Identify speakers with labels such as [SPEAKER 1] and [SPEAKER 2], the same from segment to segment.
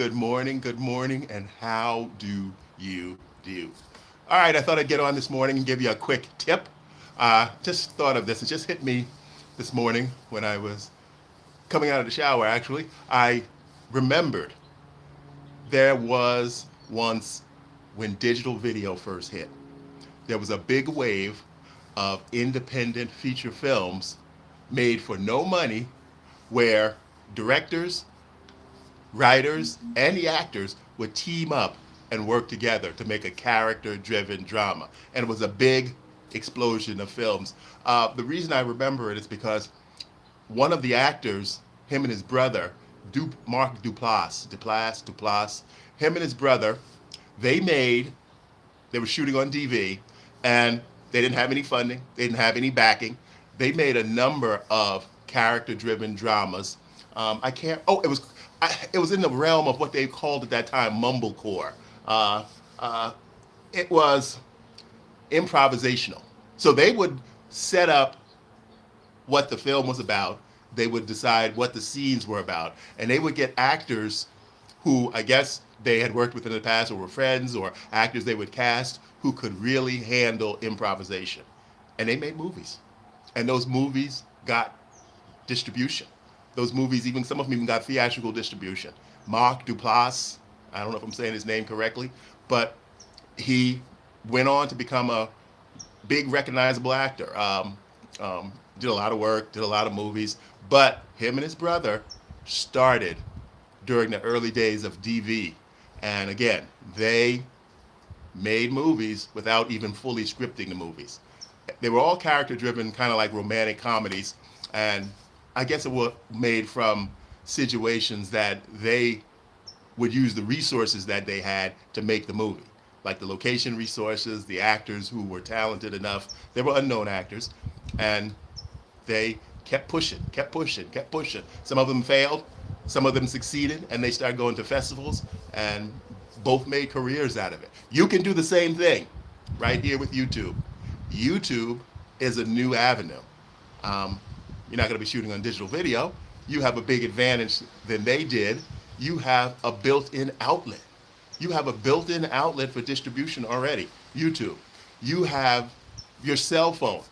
[SPEAKER 1] good morning, and how do you do? All right, I thought I'd get on this morning and give you a quick tip. Just thought of this. It just hit me this morning when I was coming out of the shower, actually. I remembered there was once when digital video first hit, there was a big wave of independent feature films made for no money where directors, writers, and the actors would team up and work together to make a character driven drama. And it was a big explosion of films. The reason I remember it is because one of the actors, him and his brother, Mark Duplass, him and his brother, they made, they were shooting on DV, and they didn't have any funding, they didn't have any backing. They made a number of character-driven dramas. I can't. Oh, it was in the realm of what they called at that time Mumblecore. Uh, uh, it was improvisational. So they would set up what the film was about. They would decide what the scenes were about, and they would get actors who I guess they had worked with in the past or were friends, or actors they would cast who could really handle improvisation. And they made movies. And those movies got distribution. Those movies, even some of them even got theatrical distribution. Mark Duplass, I don't know if I'm saying his name correctly, but he went on to become a big recognizable actor. Did a lot of work, did a lot of movies, but him and his brother started during the early days of DV. And again, they made movies without even fully scripting the movies. They were all character driven, kind of like romantic comedies. And I guess it was made from situations that they would use the resources that they had to make the movie, like the location resources, the actors who were talented enough. They were unknown actors, and they kept pushing, kept pushing, kept pushing. Some of them failed, some of them succeeded, and they started going to festivals, and both made careers out of it. You can do the same thing right here with YouTube. YouTube is a new avenue. Um, you're not going to be shooting on digital video. You have a big advantage than they did. You have a built-in outlet. You have a built-in outlet for distribution already. YouTube. You have your cell phone.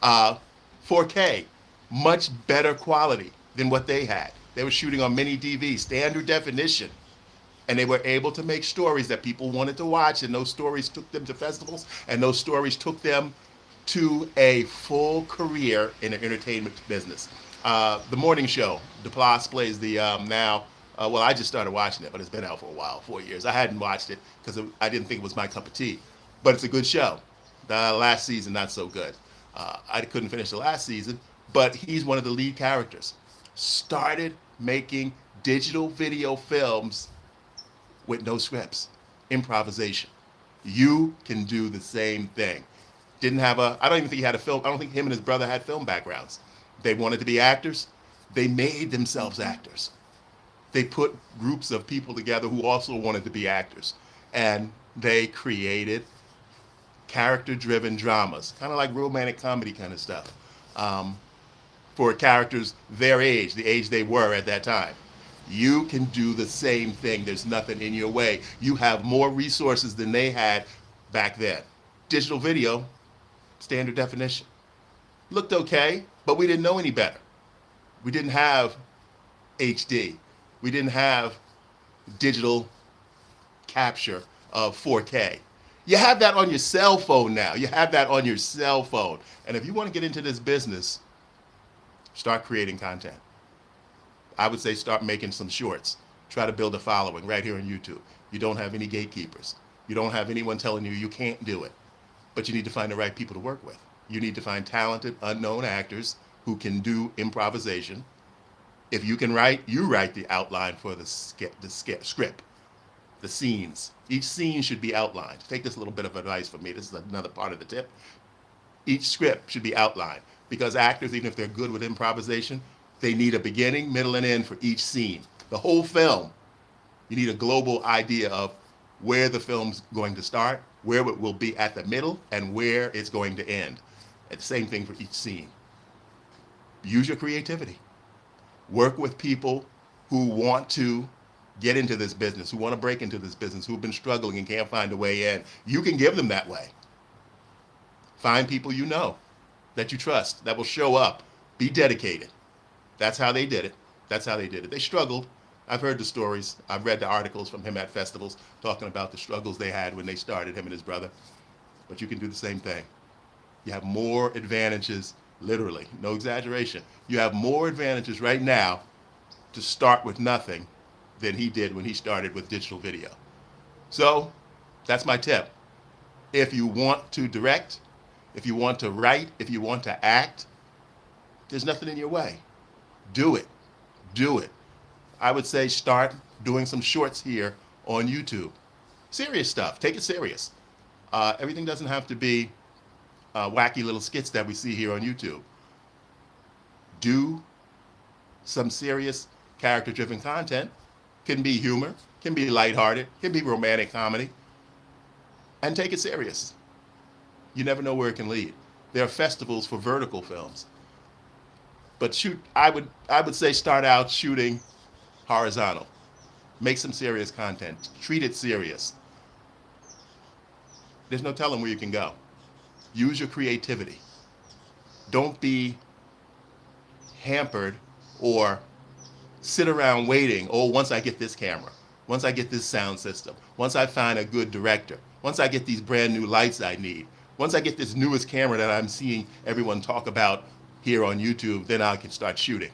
[SPEAKER 1] 4K, much better quality than what they had. They were shooting on mini DV, standard definition, and they were able to make stories that people wanted to watch, and those stories took them to festivals, and those stories took them to a full career in the entertainment business. The morning show, Duplass plays the now. Well, I just started watching it, but it's been out for a while, 4 years. I hadn't watched it because I didn't think it was my cup of tea, but it's a good show. The last season, not so good. I couldn't finish the last season, but he's one of the lead characters. Started making digital video films with no scripts, improvisation. You can do the same thing. Didn't have I don't even think he had a film, I don't think him and his brother had film backgrounds. They wanted to be actors. They made themselves actors. They put groups of people together who also wanted to be actors. And they created character-driven dramas, kind of like romantic comedy kind of stuff, for characters their age, the age they were at that time. You can do the same thing. There's nothing in your way. You have more resources than they had back then. Digital video, standard definition. Looked okay, but we didn't know any better. We didn't have HD. We didn't have digital capture of 4K. You have that on your cell phone now. You have that on your cell phone. And if you want to get into this business, start creating content. I would say start making some shorts. Try to build a following right here on YouTube. You don't have any gatekeepers. You don't have anyone telling you you can't do it. But you need to find the right people to work with. You need to find talented, unknown actors who can do improvisation. If you can write, you write the outline for the script, the scenes. Each scene should be outlined. Take this little bit of advice from me. This is another part of the tip. Each script should be outlined because actors, even if they're good with improvisation, they need a beginning, middle, and end for each scene. The whole film, you need a global idea of where the film's going to start, where it will be at the middle, and where it's going to end. And the same thing for each scene. Use your creativity. Work with people who want to get into this business, who want to break into this business, who've been struggling and can't find a way in. You can give them that way. Find people you know, that you trust, that will show up. Be dedicated. That's how they did it. That's how they did it. They struggled. I've heard the stories. I've read the articles from him at festivals talking about the struggles they had when they started, him and his brother. But you can do the same thing. You have more advantages, literally, no exaggeration. You have more advantages right now to start with nothing than he did when he started with digital video. So that's my tip. If you want to direct, if you want to write, if you want to act, there's nothing in your way. Do it. Do it. I would say start doing some shorts here on YouTube. Serious stuff. Take it serious. Everything doesn't have to be wacky little skits that we see here on YouTube. Do some serious character-driven content. Can be humor, can be lighthearted, can be romantic comedy, and take it serious. You never know where it can lead. There are festivals for vertical films, but I would say start out shooting horizontal. Make some serious content. Treat it serious. There's no telling where you can go. Use your creativity. Don't be hampered or sit around waiting, oh, once I get this camera, once I get this sound system, once I find a good director, once I get these brand new lights I need, once I get this newest camera that I'm seeing everyone talk about here on YouTube, then I can start shooting.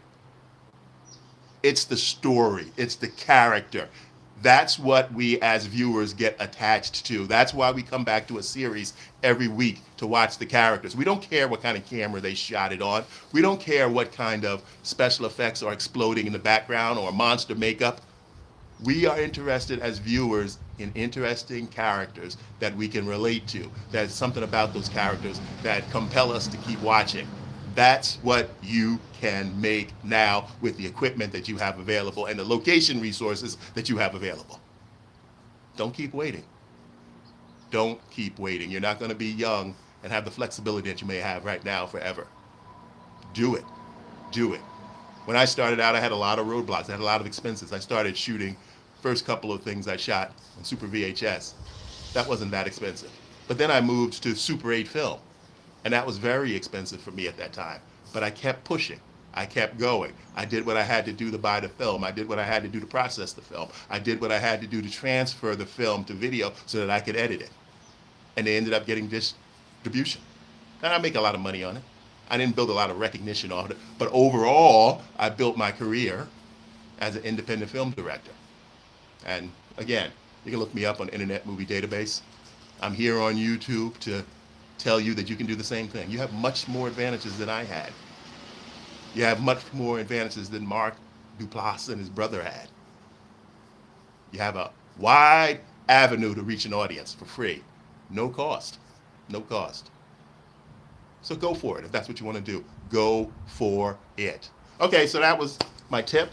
[SPEAKER 1] It's the story, it's the character. That's what we as viewers get attached to. That's why we come back to a series every week to watch the characters. We don't care what kind of camera they shot it on. We don't care what kind of special effects are exploding in the background or monster makeup. We are interested as viewers in interesting characters that we can relate to. There's something about those characters that compel us to keep watching. That's what you can make now with the equipment that you have available and the location resources that you have available. Don't keep waiting. Don't keep waiting. You're not going to be young and have the flexibility that you may have right now forever. Do it. Do it. When I started out, I had a lot of roadblocks. I had a lot of expenses. I started shooting, first couple of things I shot on Super VHS. That wasn't that expensive. But then I moved to Super 8 film. And that was very expensive for me at that time. But I kept pushing. I kept going. I did what I had to do to buy the film. I did what I had to do to process the film. I did what I had to do to transfer the film to video so that I could edit it. And they ended up getting distribution. And I make a lot of money on it. I didn't build a lot of recognition on it. But overall, I built my career as an independent film director. And again, you can look me up on Internet Movie Database. I'm here on YouTube to tell you that you can do the same thing. You have much more advantages than I had. You have much more advantages than Mark Duplass and his brother had. You have a wide avenue to reach an audience for free. No cost. No cost. So go for it if that's what you want to do. Go for it. Okay, so that was my tip.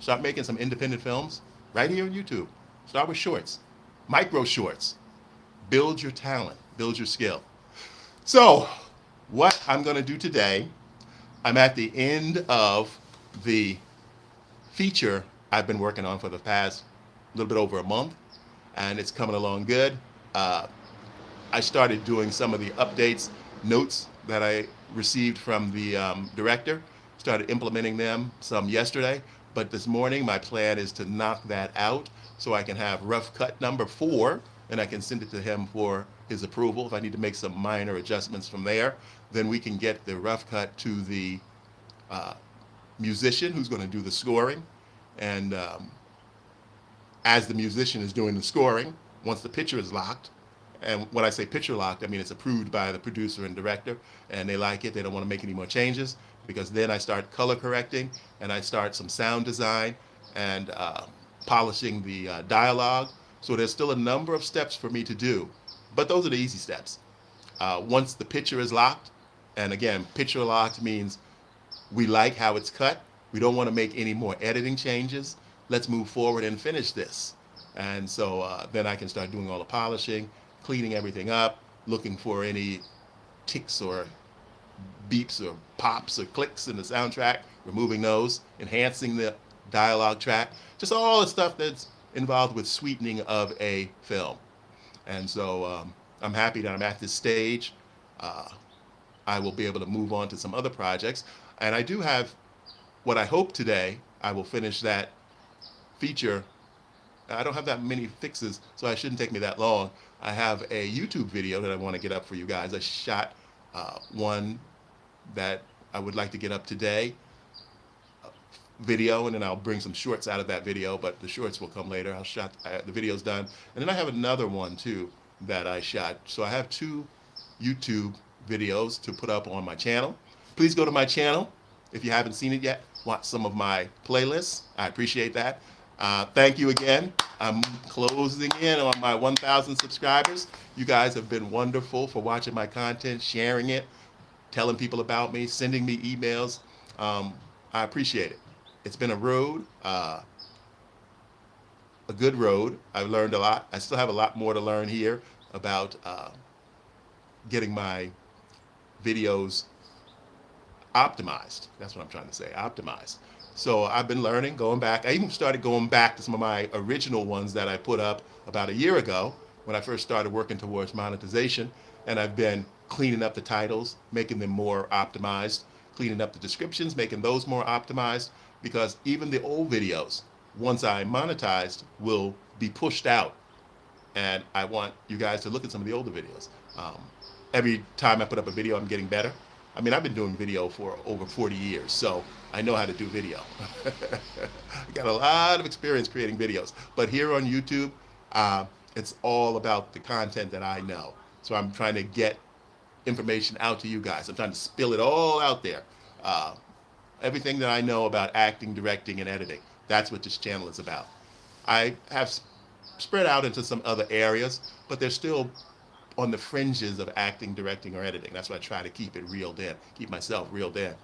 [SPEAKER 1] Start making some independent films right here on YouTube. Start with shorts, micro shorts. Build your talent. Build your skill. So what I'm going to do today, I'm at the end of the feature I've been working on for the past little bit over a month, and it's coming along good. I started doing some of the updates, notes that I received from the director, started implementing them some yesterday, but this morning my plan is to knock that out so I can have rough cut number 4, and I can send it to him for his approval. If I need to make some minor adjustments from there, then we can get the rough cut to the musician who's going to do the scoring. And as the musician is doing the scoring, once the picture is locked, and when I say picture locked, I mean it's approved by the producer and director, and they like it, they don't want to make any more changes, because then I start color correcting, and I start some sound design, and polishing the dialogue. So there's still a number of steps for me to do, but those are the easy steps. Once the picture is locked, and again, picture locked means we like how it's cut. We don't want to make any more editing changes. Let's move forward and finish this. And so then I can start doing all the polishing, cleaning everything up, looking for any ticks or beeps or pops or clicks in the soundtrack, removing those, enhancing the dialogue track, just all the stuff that's involved with sweetening of a film. And so I'm happy that I'm at this stage. Uh, I will be able to move on to some other projects. And I do have what I hope today, I will finish that feature. I don't have that many fixes, so it shouldn't take me that long. I have a YouTube video that I want to get up for you guys. I shot one that I would like to get up today, video, and then I'll bring some shorts out of that video, but the shorts will come later. The video's done. And then I have another one too that I shot. So I have 2 YouTube videos to put up on my channel. Please go to my channel if you haven't seen it yet. Watch some of my playlists. I appreciate that. Thank you again. I'm closing in on my 1,000 subscribers. You guys have been wonderful for watching my content, sharing it, telling people about me, sending me emails. I appreciate it. It's been a road, a good road. I've learned a lot. I still have a lot more to learn here about getting my videos optimized. That's what I'm trying to say, optimized. So I've been learning, going back. I even started going back to some of my original ones that I put up about a year ago when I first started working towards monetization. And I've been cleaning up the titles, making them more optimized, cleaning up the descriptions, making those more optimized, because even the old videos, once I monetized, will be pushed out. And I want you guys to look at some of the older videos. Every time I put up a video, I'm getting better. I mean, I've been doing video for over 40 years, so I know how to do video. I got a lot of experience creating videos. But here on YouTube, it's all about the content that I know. So I'm trying to get information out to you guys. I'm trying to spill it all out there. Everything that I know about acting, directing, and editing. That's what this channel is about. I have spread out into some other areas, but they're still on the fringes of acting, directing, or editing. That's why I try to keep it reeled in, keep myself reeled in.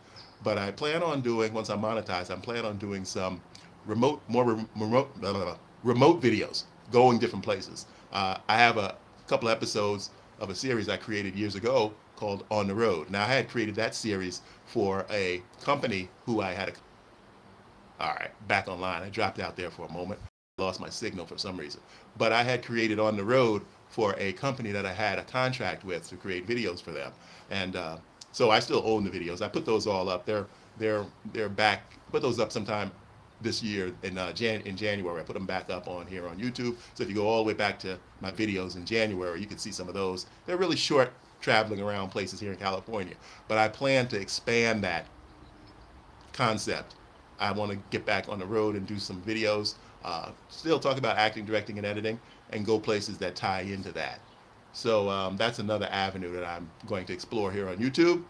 [SPEAKER 1] But I plan on doing, once I'm monetized, I'm planning on doing some remote videos, going different places. I have a couple episodes of a series I created years ago called On the Road. Now, I had created that series for a company who I had all right, back online. I dropped out there for a moment. Lost my signal for some reason. But I had created On the Road for a company that I had a contract with to create videos for them. And so I still own the videos. I put those all up. They're back. Put those up sometime this year in January. I put them back up on here on YouTube. So if you go all the way back to my videos in January, you can see some of those. They're really short, traveling around places here in California. But I plan to expand that concept. I want to get back on the road and do some videos, still talk about acting, directing, and editing, and go places that tie into that. So that's another avenue that I'm going to explore here on YouTube.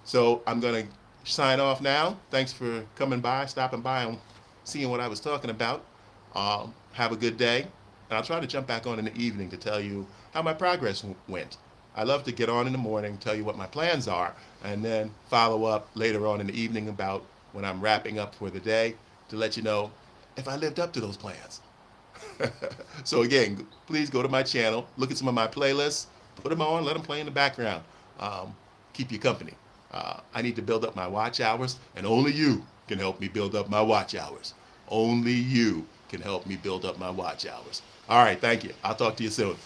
[SPEAKER 1] So I'm going to sign off now. Thanks for coming by, stopping by, and seeing what I was talking about. Have a good day. And I'll try to jump back on in the evening to tell you how my progress went. I love to get on in the morning, tell you what my plans are, and then follow up later on in the evening about when I'm wrapping up for the day to let you know if I lived up to those plans. So again, please go to my channel, look at some of my playlists, put them on, let them play in the background. Keep you company. I need to build up my watch hours, and only you can help me build up my watch hours. Only you can help me build up my watch hours. All right, thank you. I'll talk to you soon.